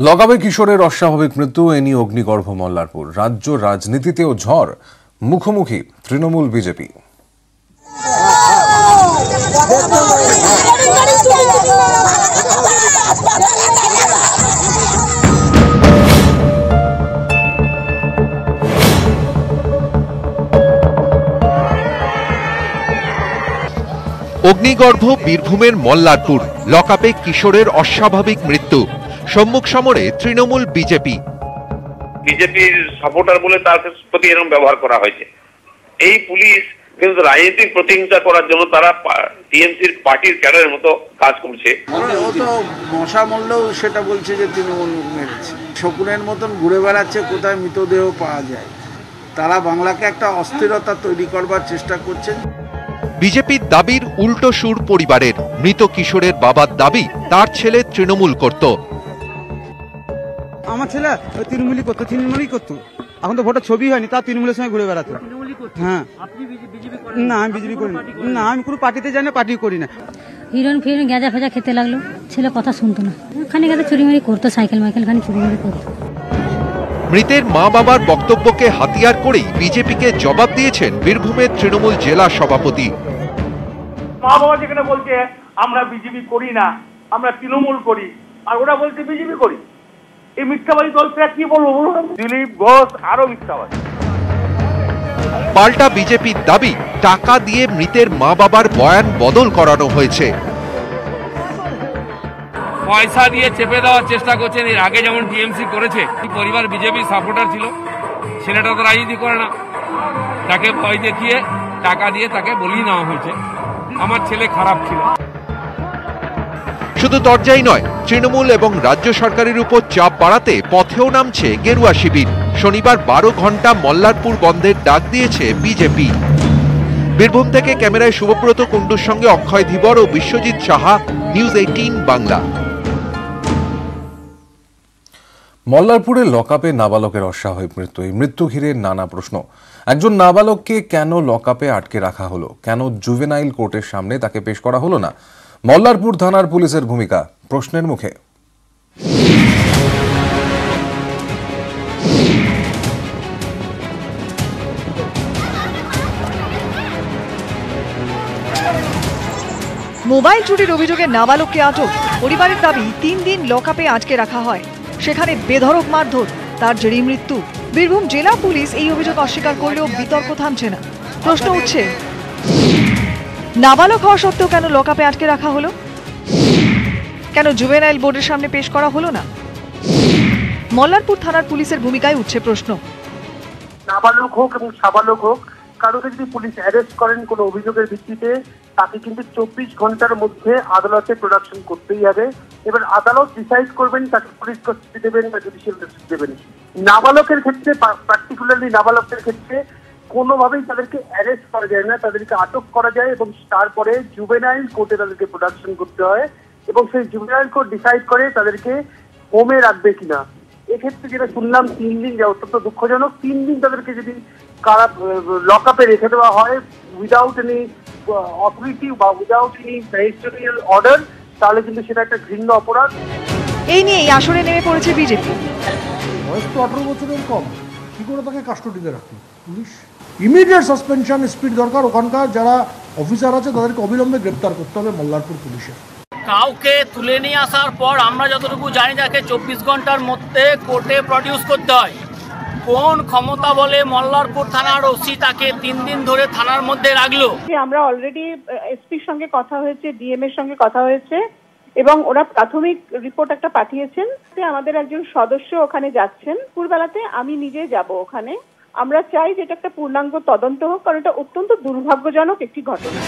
লগাবে কিশোরের অস্বাভাবিক মৃত্যু, এ নিয়ে অগ্নিগর্ভ মল্লারপুর। রাজ্য রাজনীতিতেও ঝড়, মুখোমুখি তৃণমূল বিজেপি। অগ্নিগর্ভ বীরভূমের মল্লারপুর। লকআপে কিশোরের অস্বাভাবিক মৃত্যু। সম্মুখ সমরে তৃণমূল বিজেপির সাপোর্টার বলে তার প্রতি এরকম ব্যবহার করা হয়েছে। এই পুলিশ কিন্তু রাজনৈতিক প্রতিহিংসা করার জন্য তারা টিএমসির পার্টির ক্যাডারের মতো কাজ করছে। ও তো মশা মরলেও সেটা বলছে যে তৃণমূল মেরেছে। শকুনের মতন ঘুরে বেড়াচ্ছে কোথায় মৃতদেহ পাওয়া যায়। তারা বাংলাকে একটা অস্থিরতা তৈরি করবার চেষ্টা করছেন। বিজেপির দাবির উল্টো সুর পরিবারের। মৃত কিশোরের বাবার দাবি তার ছেলে তৃণমূল করত। আমার ছেলে তৃণমূলই করতো। এখন তো ভোটের ছবি হয়নি, তার তৃণমূলের সঙ্গে ঘুরে বেড়াতো। হ্যাঁ, না আমি বিজেপি করি না, আমি কোনো পার্টিতে যাই না, পার্টি করি না। হিরোইন গাঁজা ফাজা খেতে লাগলো, ছেলে কথা শুনতো না, খানি গাঁজা চুরিমারি করতো, সাইকেল খানি চুরিমারি করতো। মৃতের মা বাবার বক্তব্যকে হাতিয়ার করেই বিজেপিকে জবাব দিয়েছেন বীরভূমের তৃণমূল জেলা সভাপতি। মা বাবা যেখানে বলছে আমরা বিজেপি করি না, আমরা তৃণমূল করি, আর ওরা বলছে বিজেপি করি, এই মিথ্যাবাদী দলটা কি বলবো বলুন? দিলীপ ঘোষ আরো মিথ্যাবাদী। পাল্টা বিজেপির দাবি টাকা দিয়ে মৃতের মা বাবার বয়ান বদল করানো হয়েছে। পয়সা দিয়ে চেপে দেওয়ার চেষ্টা করছেন। এর আগে যেমন টিএমসি করেছে, পরিবার বিজেপি সাপোর্টার ছিল, ছেলেটা তো রাজনীতি করে না, তাকে ভয় দেখিয়ে টাকা দিয়ে তাকে বলিয়ে নেওয়া হয়েছে আমার ছেলে খারাপ ছিল। শুধু দরজাই নয়, তৃণমূল এবং রাজ্য সরকারের উপর চাপ বাড়াতে পথেও নামছে গেরুয়া শিবির। শনিবার 12 ঘন্টা মল্লারপুর বন্ধের ডাক দিয়েছে বিজেপি। বীরভূম থেকে ক্যামেরায় শুভব্রত কুণ্ডুর সঙ্গে অক্ষয় ধীবর ও বিশ্বজিৎ সাহা, নিউজ 18 বাংলা। মল্লারপুরে লকআপে নাবালকের অস্বাভাবিক মৃত্যু। এই মৃত্যু ঘিরে নানা প্রশ্ন। একজন নাবালককে কেন লকআপে আটকে রাখা হলো? কেন জুভেনাইল কোর্টের সামনে তাকে পেশ করা হলো না? মল্লারপুর থানার পুলিশের ভূমিকা প্রশ্নের মুখে। মোবাইল চুরির অভিযোগে নাবালককে আটক। পরিবারের দাবি 3 দিন লকআপে আটকে রাখা হয়, সেখানে বেধড়ক মারধর, তার জেরেই মৃত্যু। বীরভূম জেলা পুলিশ এই অভিযোগ অস্বীকার করলেও বিতর্ক থামছে না। প্রশ্ন উঠছে, নাবালক হওয়া সত্ত্বেও কেন লকআপে আটকে রাখা হলো? কেন জুভেনাইল বোর্ডের সামনে পেশ করা হলো না? মল্লারপুর থানার পুলিশের ভূমিকায় উঠছে প্রশ্ন। নাবালক হোক এবং সাবালক হোক, কারোকে যদি পুলিশ অ্যারেস্ট করেন কোনো অভিযোগের ভিত্তিতে, তাকে কিন্তু 24 ঘন্টার মধ্যে আদালতে প্রোডাকশন করতেই হবে। এবার আদালত ডিসাইড করবেন তাকে পুলিশ কাস্টডি দেবেন বা জুডিশিয়াল কাস্টডি দেবেন। নাবালকের ক্ষেত্রে, পার্টিকুলারলি নাবালকদের ক্ষেত্রে কোনোভাবেই তাদেরকে অ্যারেস্ট করা যায় না, তাদেরকে আটক করা যায় এবং তারপরে জুভেনাইল কোর্টে তাদেরকে প্রোডাকশন করতে হয় এবং সেই জুভেনাইল কোর্ট ডিসাইড করে তাদেরকে হোমে রাখবে কিনা। এক্ষেত্রে যেটা শুনলাম 3 দিন, যা অত্যন্ত দুঃখজনক, 3 দিন তাদেরকে যদি লকআপে রেখে দেওয়া হয় উইদাউট এনি অথরিটি বা উইদাউট এনি ম্যাজিস্ট্রিয়াল অর্ডার, তাহলে কিন্তু সেটা একটা ঘৃণ্য অপরাধ। এই নিয়ে এই আসরে নেমে পড়েছে বিজেপি। বয়স তো 18 বছরের কম, কি করে তাকে কাস্টডিতে রাখবে পুলিশ? ইমিডিয়েট সাসপেনশন স্পিড দরকার। ওখানকার যারা অফিসার আছে তাদেরকে অবিলম্বে গ্রেপ্তার করতে হবে মল্লারপুর পুলিশের। কাউকে তুলে নিয়ে আসার পর আমরা যতটুকু জানি তাকে 24 ঘন্টার মধ্যে কোর্টে প্রডিউস করতে হয়। কোন ক্ষমতা বলে মল্লারপুর থানার ওসি তাকে 3 দিন ধরে থানার মধ্যে রাখলো? আমরা অলরেডি এসপির সঙ্গে কথা হয়েছে, ডিএম এর সঙ্গে কথা হয়েছে এবং ওরা প্রাথমিক রিপোর্ট একটা পাঠিয়েছেন। আমাদের একজন সদস্য ওখানে যাচ্ছেন, দুপুরবেলাতে আমি নিজে যাব ওখানে। আমরা চাই যে এটা একটা পূর্ণাঙ্গ তদন্ত হোক, কারণ এটা অত্যন্ত দুর্ভাগ্যজনক একটি ঘটনা।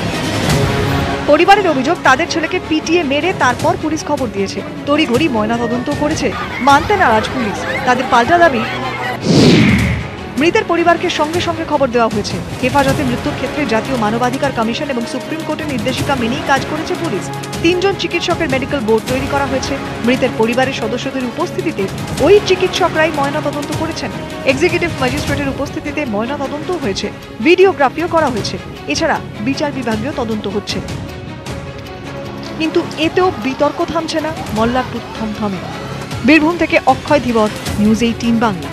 পরিবারের অভিযোগ, তাদের ছেলেকে পিটিয়ে মেরে তারপর পুলিশ খবর দিয়েছে, তড়িঘড়ি ময়নাতদন্ত করেছে। মানতে নারাজ পুলিশ। তাদের পাল্টা দাবি, মৃতের পরিবারকে সঙ্গে সঙ্গে খবর দেওয়া হয়েছে। হেফাজতে মৃত্যুর ক্ষেত্রে জাতীয় মানবাধিকার কমিশন এবং সুপ্রিম কোর্টের নির্দেশিকা মেনেই কাজ করেছে পুলিশ। 3 জন চিকিৎসকের মেডিকেল বোর্ড তৈরি করা হয়েছে। মৃতের পরিবারের সদস্যদের উপস্থিতিতে ওই চিকিৎসকরাই ময়নাতদন্ত করেছেন। এক্সিকিউটিভ ম্যাজিস্ট্রেটের উপস্থিতিতে ময়নাতদন্ত হয়েছে, ভিডিওগ্রাফিও করা হয়েছে। এছাড়া বিচার বিভাগীয় তদন্ত হচ্ছে। কিন্তু এতেও বিতর্ক থামছে না, মল্লারপুর থমথমে। বীরভূম থেকে অক্ষয় ধীবর, নিউজ 18 বাংলা।